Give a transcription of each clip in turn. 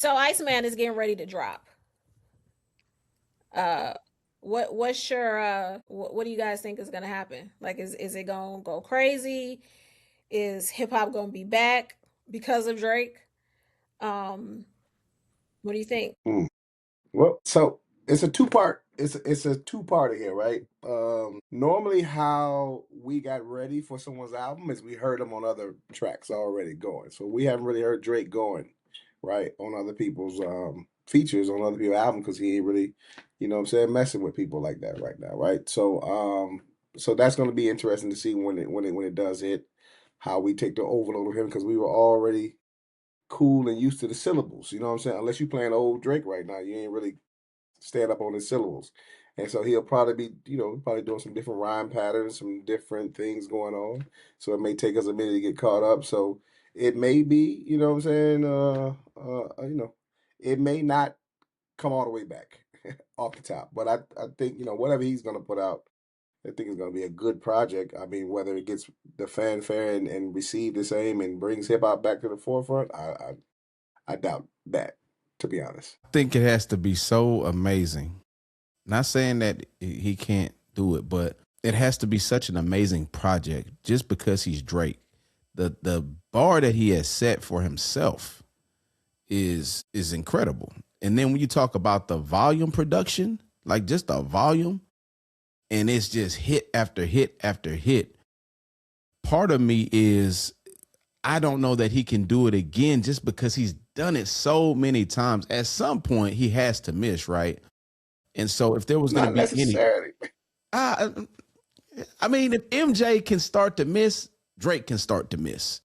So Iceman is getting ready to drop. Uh, what's your what do you guys think is gonna happen? Like, is it gonna go crazy? Is hip hop gonna be back because of Drake? Um, what do you think? Hmm. Well, so it's a two-part. It's a two-parter here, right? Normally, how we got ready for someone's album is we heard them on other tracks already going. So we haven't really heard Drake going, right, on other people's features on other people's album because he ain't really, what I'm saying, messing with people like that right now, right? So that's going to be interesting to see when it does hit, how we take the overload of him because we were already cool and used to the syllables. You know what I'm saying? Unless you playing old Drake right now, you ain't really stand up on his syllables. And so he'll probably be, probably doing some different rhyme patterns, some different things going on. So it may take us a minute to get caught up. So it may be, you know what I'm saying? It may not come all the way back off the top. But I think, whatever he's going to put out, I think it's going to be a good project. I mean, whether it gets the fanfare and received the same and brings hip hop back to the forefront, I doubt that, to be honest. I think it has to be so amazing. Not saying that he can't do it, but it has to be such an amazing project just because he's Drake. The bar that he has set for himself is incredible. And then when you talk about the volume production, like just the volume, and it's just hit after hit after hit. Part of me is I don't know that he can do it again just because he's done it so many times. At some point, he has to miss, right? And so, if there was going to Not be any, necessarily. I, I mean, if MJ can start to miss, Drake can start to miss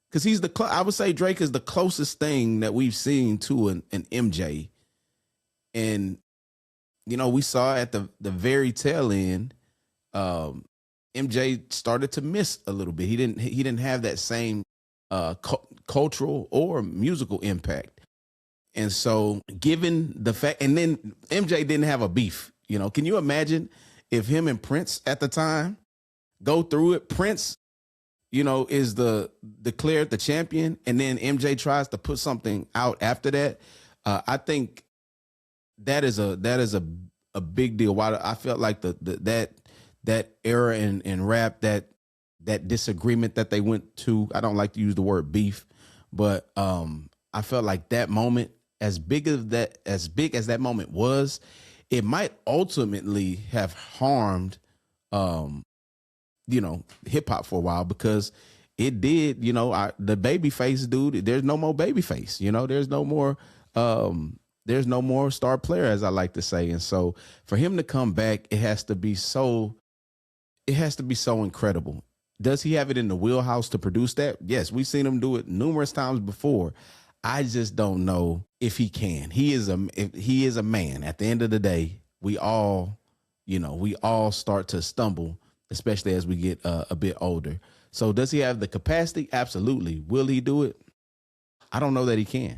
because he's I would say Drake is the closest thing that we've seen to an MJ, and we saw at the very tail end, um, MJ started to miss a little bit. He didn't have that same cultural or musical impact. And so, given the fact, and then MJ didn't have a beef. Can you imagine if him and Prince at the time go through it? Prince, is the declared the champion, and then MJ tries to put something out after that. I think that is a big deal. Why I felt like that era in rap, that disagreement that they went to. I don't like to use the word beef, but I felt like that moment, as big as that moment was, it might ultimately have harmed um, hip hop for a while because it did, the baby face dude, there's no more baby face, there's no more star player, as I like to say. And so for him to come back, it has to be so incredible. Does he have it in the wheelhouse to produce that? Yes, we've seen him do it numerous times before. I just don't know if he can. If he is a man. At the end of the day, we all start to stumble, especially as we get a bit older. So does he have the capacity? Absolutely. Will he do it? I don't know that he can.